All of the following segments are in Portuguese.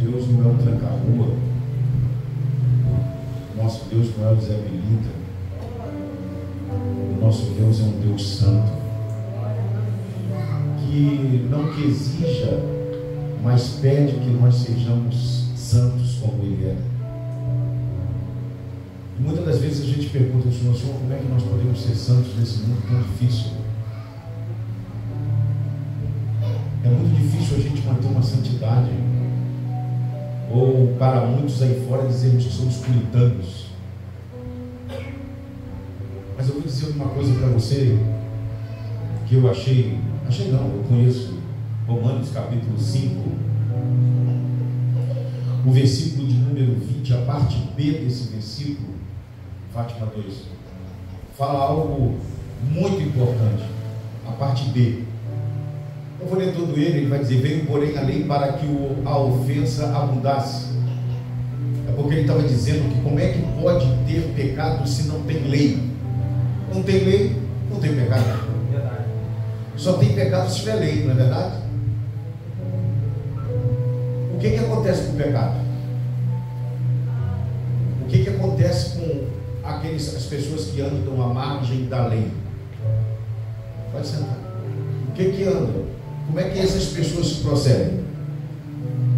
Deus não é um tranca-rua, o nosso Deus não é o Zé Belinda, o nosso Deus é um Deus santo, que não que exija, mas pede que nós sejamos santos como Ele é. E muitas das vezes a gente pergunta ao Senhor, como é que nós podemos ser santos nesse mundo tão difícil? É muito difícil a gente manter uma santidade, ou para muitos aí fora dizermos que somos puritanos. Mas eu vou dizer uma coisa para você, que eu achei não, eu conheço Romanos capítulo 5, o versículo de número 20, a parte B desse versículo, Fátima 2, fala algo muito importante, a parte B. Eu vou ler todo ele vai dizer, veio porém a lei para que a ofensa abundasse. É porque ele estava dizendo que como é que pode ter pecado se não tem lei? Não tem lei, não tem pecado. Só tem pecado se tiver lei, não é verdade? O que acontece com o pecado? O que acontece com as pessoas que andam à margem da lei? Pode sentar. O que andam? Como é que essas pessoas se procedem?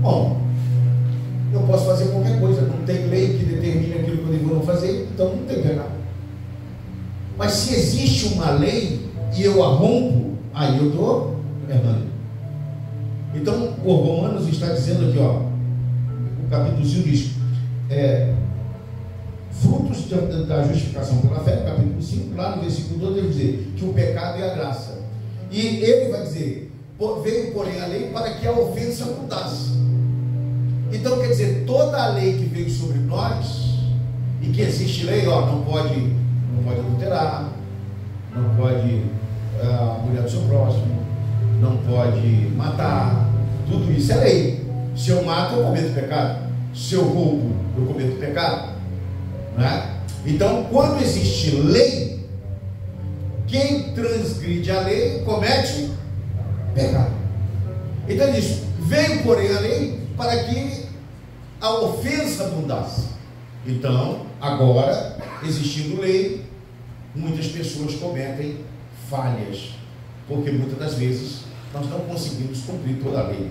Bom, eu posso fazer qualquer coisa, não tem lei que determine aquilo que eu devo não fazer, então não tem pecado. Mas se existe uma lei e eu a rompo, aí eu estou errando. Então o Romanos está dizendo aqui, o capítulo 5 diz, frutos da justificação pela fé, no capítulo 5, lá no versículo 12, ele vai dizer que o pecado é a graça. E ele vai dizer, veio porém a lei para que a ofensa abundasse. Então quer dizer, toda a lei que veio sobre nós, e que existe lei, não pode adulterar, não pode a mulher do seu próximo, não pode matar, tudo isso é lei. Se eu mato, eu cometo pecado. Se eu roubo, eu cometo pecado, né? Então quando existe lei, quem transgride a lei comete pecado. Então ele diz, veio porém a lei para que a ofensa abundasse. Então agora, existindo lei, muitas pessoas cometem falhas, porque muitas das vezes nós não conseguimos cumprir toda a lei.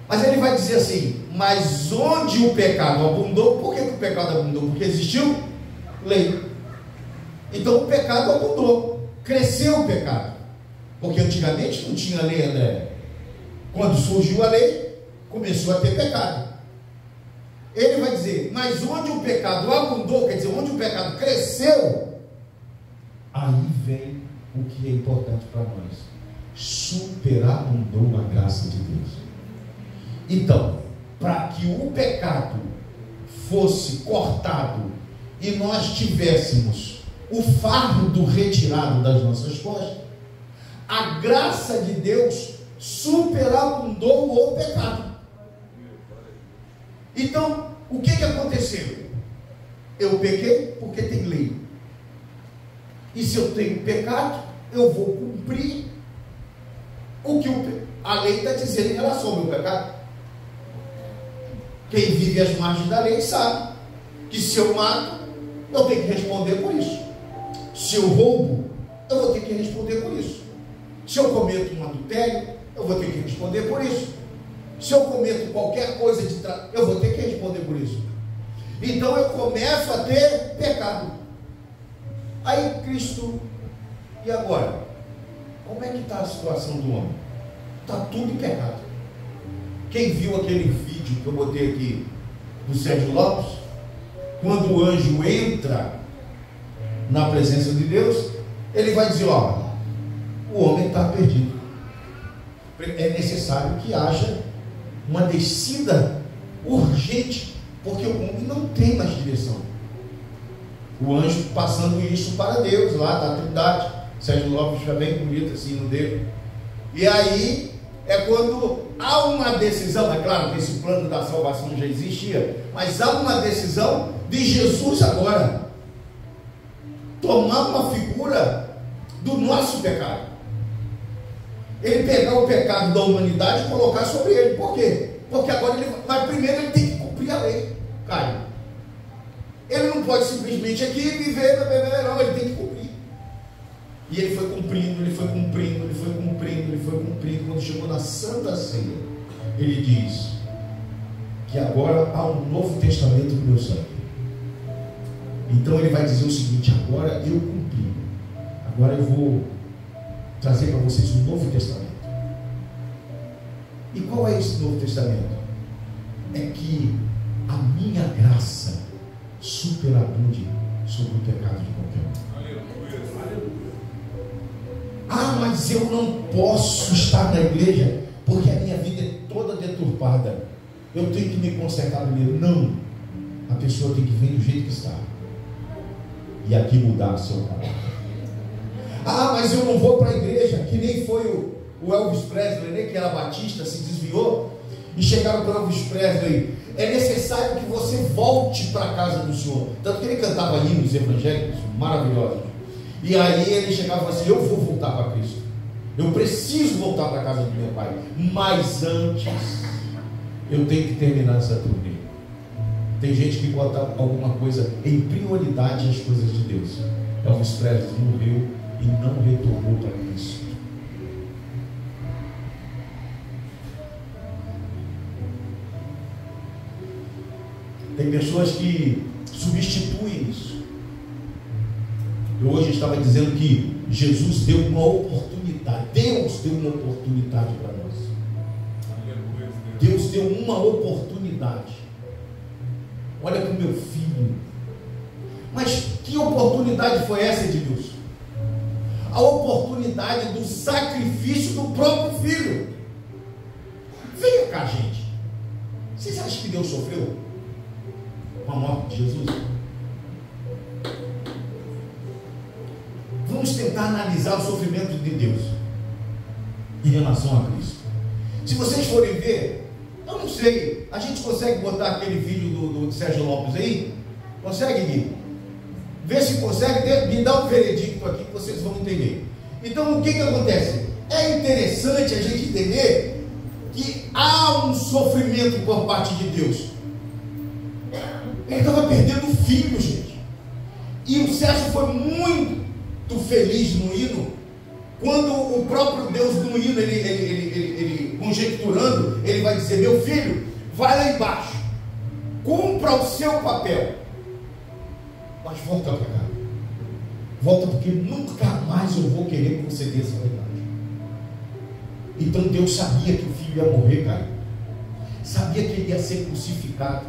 Mas ele vai dizer assim, mas onde o pecado abundou, por que o pecado abundou? Porque existiu lei. Então o pecado abundou, cresceu o pecado, porque antigamente não tinha lei, André. Quando surgiu a lei, começou a ter pecado. Ele vai dizer, mas onde o pecado abundou, quer dizer, onde o pecado cresceu, aí vem o que é importante para nós: superabundou a graça de Deus. Então, para que o pecado fosse cortado e nós tivéssemos o fardo retirado das nossas costas, a graça de Deus superabundou o pecado. Então, o que aconteceu? Eu pequei porque tem lei. E se eu tenho pecado, eu vou cumprir o que a lei está dizendo em relação ao meu pecado. Quem vive às margens da lei sabe que se eu mato, eu tenho que responder por isso. Se eu roubo, eu vou ter que responder por isso. Se eu cometo um adultério, eu vou ter que responder por isso. Se eu cometo qualquer coisa eu vou ter que responder por isso. Então eu começo a ter pecado. Aí Cristo, e agora? Como é que está a situação do homem? Está tudo em pecado. Quem viu aquele vídeo que eu botei aqui do Sérgio Lopes, quando o anjo entra na presença de Deus, ele vai dizer: ó, o homem está perdido. É necessário que haja uma descida urgente, porque o homem não tem mais direção. O anjo passando isso para Deus, lá da Trindade. Sérgio Lopes já bem bonito assim no dele. E aí é quando há uma decisão, é claro que esse plano da salvação já existia, mas há uma decisão de Jesus agora tomar uma figura do nosso pecado. ele pegar o pecado da humanidade e colocar sobre ele. Por quê? Porque agora mas primeiro ele tem que cumprir a lei, Caio. Ele não pode simplesmente aqui viver, não, ele tem que cumprir. E ele foi cumprindo, ele foi cumprindo, ele foi cumprindo, ele foi cumprindo. Quando chegou na Santa Ceia, ele diz que agora há um novo testamento no meu sangue. Então ele vai dizer o seguinte: agora eu cumpri, agora eu vou trazer para vocês um novo testamento. E qual é esse novo testamento? É que a minha graça superabunde sobre o pecado de qualquer um. Ah, mas eu não posso estar na igreja porque a minha vida é toda deturpada, eu tenho que me consertar primeiro. Não, a pessoa tem que vir do jeito que está e aqui mudar o seu caráter. Ah, mas eu não vou para a igreja, que nem foi o Elvis Presley, né, que era batista, se desviou, e chegaram para o Elvis Presley: é necessário que você volte para a casa do Senhor. Tanto que ele cantava hinos evangélicos maravilhosos. E aí ele chegava e falava assim: eu vou voltar para Cristo, eu preciso voltar para a casa do meu pai, mas antes eu tenho que terminar essa turnê. Tem gente que bota alguma coisa em prioridade às coisas de Deus. Elvis Presley morreu e não retornou para Cristo. Tem pessoas que substituem isso. Eu hoje estava dizendo que Jesus deu uma oportunidade. Deus deu uma oportunidade para nós. Deus deu uma oportunidade. Olha para o meu filho. Mas que oportunidade foi essa de Deus? A oportunidade do sacrifício do próprio filho. Venha cá, gente. Vocês acham que Deus sofreu com a morte de Jesus? Vamos tentar analisar o sofrimento de Deus em relação a Cristo. Se vocês forem ver, eu não sei, a gente consegue botar aquele vídeo do Sérgio Lopes aí? Consegue, Gui? Vê se consegue, me dá um veredicto aqui que vocês vão entender. Então, o que acontece? É interessante a gente entender que há um sofrimento por parte de Deus. Ele estava perdendo o filho, gente. E o Sérgio foi muito feliz no hino, quando o próprio Deus no hino, ele conjecturando, ele vai dizer: meu filho, vai lá embaixo, cumpra o seu papel, mas volta para cá, volta, porque nunca mais eu vou querer que você dê essa verdade. Então Deus sabia que o filho ia morrer, cara, sabia que ele ia ser crucificado.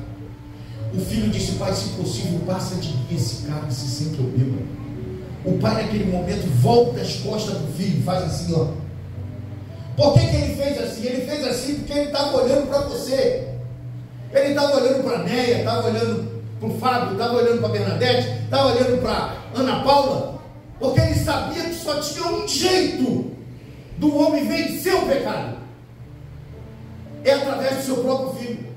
O filho disse: pai, se possível, passa de mim esse cálice sem que eu beba. O pai naquele momento volta as costas do filho e faz assim, ó. Por que ele fez assim? Ele fez assim porque ele estava olhando para você. Ele estava olhando para a Néia, estava olhando para o Fábio, estava olhando para a Bernadette, estava olhando para Ana Paula, porque ele sabia que só tinha um jeito do homem vencer o pecado: é através do seu próprio filho.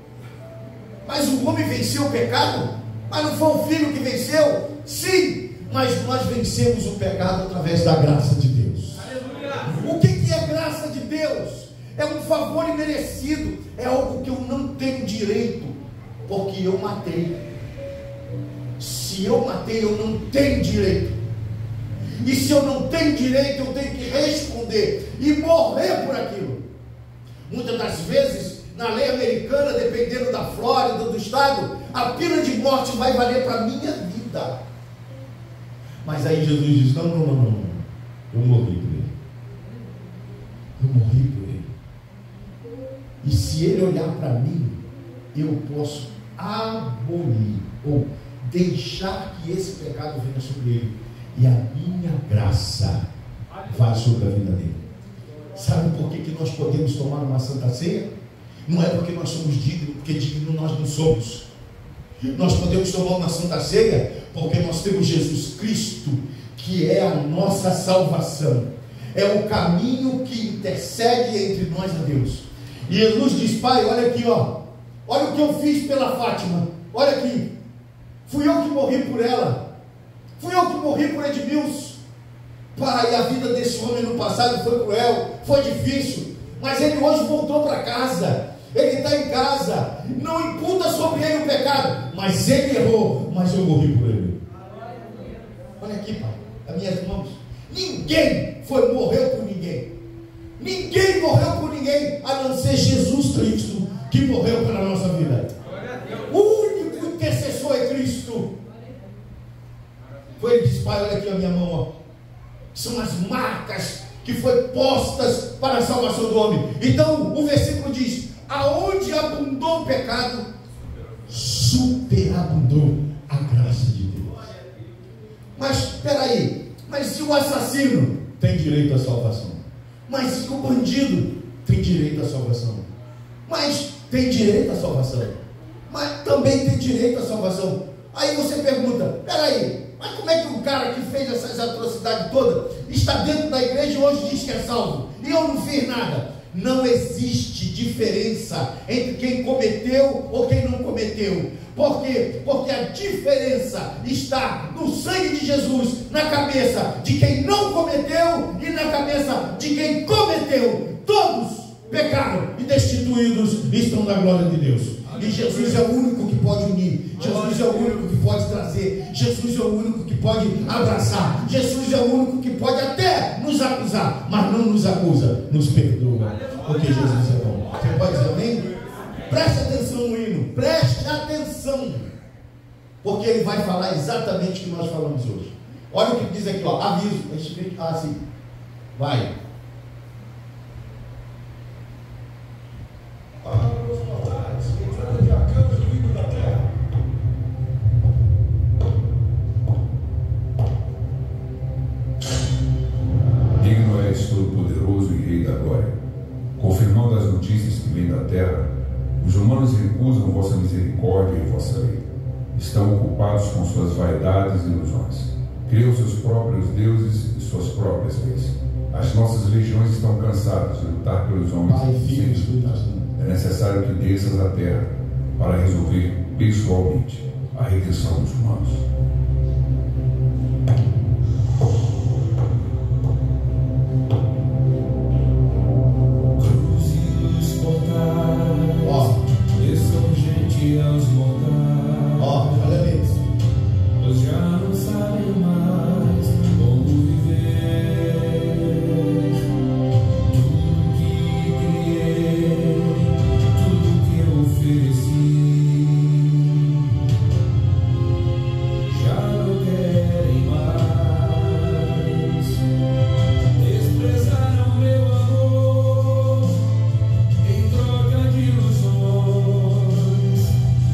Mas o homem venceu o pecado, mas não foi o filho que venceu? Sim, mas nós vencemos o pecado através da graça de Deus. Aleluia. O que é graça de Deus? É um favor imerecido, é algo que eu não tenho direito, porque eu matei. Se eu matei, eu não tenho direito. E se eu não tenho direito, eu tenho que responder e morrer por aquilo. Muitas das vezes, na lei americana, dependendo da Flórida, do estado, a pena de morte vai valer para a minha vida. Mas aí Jesus diz: não, eu morri por ele. Eu morri por ele. E se ele olhar para mim, eu posso abolir ou deixar que esse pecado venha sobre ele, e a minha graça vai sobre a vida dele. Sabe por que nós podemos tomar uma Santa Ceia? Não é porque nós somos dignos, porque dignos nós não somos. Nós podemos tomar uma Santa Ceia porque nós temos Jesus Cristo, que é a nossa salvação, é o caminho que intercede entre nós a Deus. E Jesus diz: pai, olha aqui, ó, olha o que eu fiz pela Fátima, olha aqui, fui eu que morri por ela, fui eu que morri por Edmilson, Pai, a vida desse homem no passado foi cruel, foi difícil, mas ele hoje voltou para casa. Ele está em casa. Não imputa sobre ele o pecado, mas ele errou, mas eu morri por ele. Olha aqui, Pai, as minhas mãos. Ninguém morreu por ninguém. Ninguém morreu por ninguém, a não ser Jesus Cristo, que morreu pela nossa vida. O único intercessor é Cristo. Foi ele que disse: Pai, olha aqui a minha mão, ó. São as marcas que foram postas para a salvação do homem. Então o versículo diz: aonde abundou o pecado, superabundou a graça de Deus. Mas espera aí, mas se o assassino tem direito à salvação, mas se o bandido tem direito à salvação, mas tem direito à salvação, mas também tem direito à salvação. Aí você pergunta: espera aí, mas como é que o cara que fez essas atrocidades todas está dentro da igreja e hoje diz que é salvo? E eu não fiz nada. Não existe diferença entre quem cometeu ou quem não cometeu. Por quê? Porque a diferença está no sangue de Jesus, na cabeça de quem não cometeu e na cabeça de quem cometeu. Todos pecaram e destituídos estão da glória de Deus. E Jesus é o único que pode unir. Jesus é o único que pode trazer. Jesus é o único que pode abraçar. Jesus é o único que pode até nos acusar, mas não nos acusa, nos perdoa, porque Jesus é bom. Você pode dizer amém? Preste atenção no hino, preste atenção, porque ele vai falar exatamente o que nós falamos hoje. Olha o que diz aqui, ó, aviso. Sim, vai. Entrada de arcanos do ímio da terra. Digno és todo-poderoso e Rei da glória, confirmando as notícias que vêm da terra. Os humanos recusam vossa misericórdia e vossa lei. Estão ocupados com suas vaidades e ilusões. Criam seus próprios deuses e suas próprias leis. As nossas legiões estão cansadas de lutar pelos homens. É necessário que desças à terra para resolver pessoalmente a redenção dos humanos. Cruzes portais, desçam gente aos mortais. Olha ali. Pois já não sabem mais como viver. Tudo que criei, tudo que eu ofereci, já não querem mais. Desprezaram meu amor em troca de ilusões.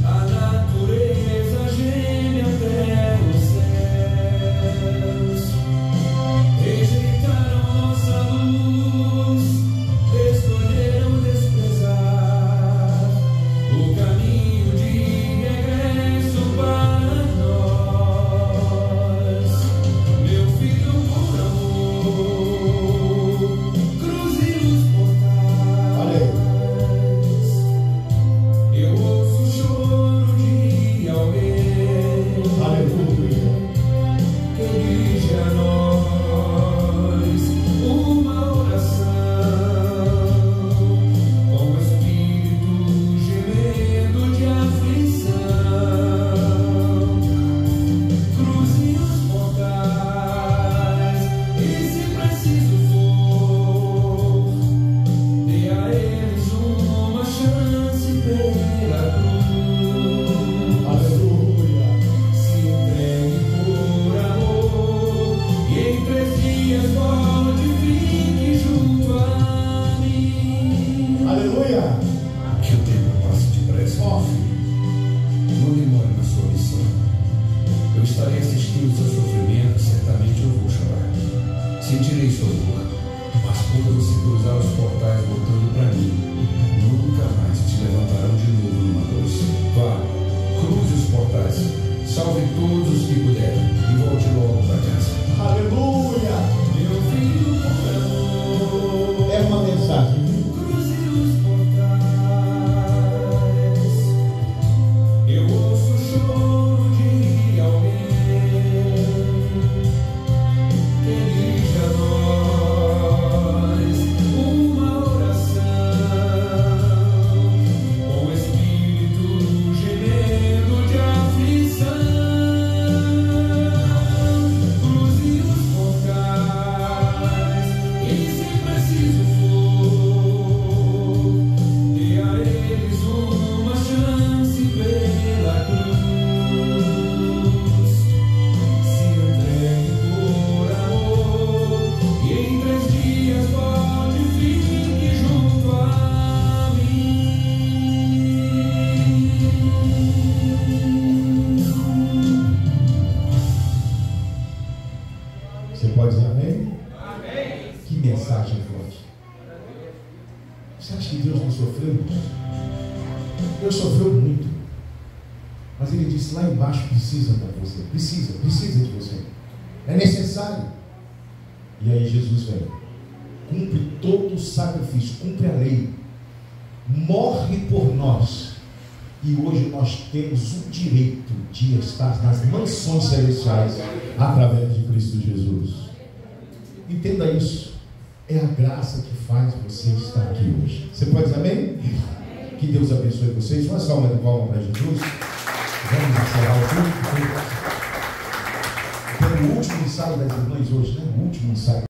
A natureza geme até os céus. Rejeitaram nossa luz, escolheram desprezar o caminho de regresso para nós. Meu filho, por amor, cruze os portais. Eu ouço o choro de alguém que dirige a nós uma oração, com o espírito gemendo de aflição. Cruze os portais e, se preciso for, dê a eles uma chance pela cruz. Aleluia. Se entregue por amor e em 3 dias volte e fique junto a mim. Aleluia. Que o tempo passe depressa, meu filho. Não demore na sua missão. Eu estarei assistindo o seu sofrimento, certamente eu vou chorar. Sentirei sua dor, mas quando você cruzar os portais voltando para mim, nunca mais te levantarão de novo numa cruz. Vá, cruze os portais, salve todos os que puderem e volte logo para casa. Aleluia. Meu filho, por amor, É uma mensagem. cruze os portais. Eu ouço o choro de alguém que dirige Deus sofreu muito. Mas ele disse, lá embaixo precisa de você. Precisa de você. É necessário. E aí Jesus vem. Cumpre todo o sacrifício, cumpre a lei. Morre por nós. E hoje nós temos o direito de estar nas mansões celestiais através de Cristo Jesus. Entenda isso. É a graça que faz você estar aqui hoje. Você pode dizer amém? Que Deus abençoe vocês. Uma salva de palmas para Jesus. Vamos encerrar o culto. Tem o último ensaio das irmãs hoje, né? O último ensaio.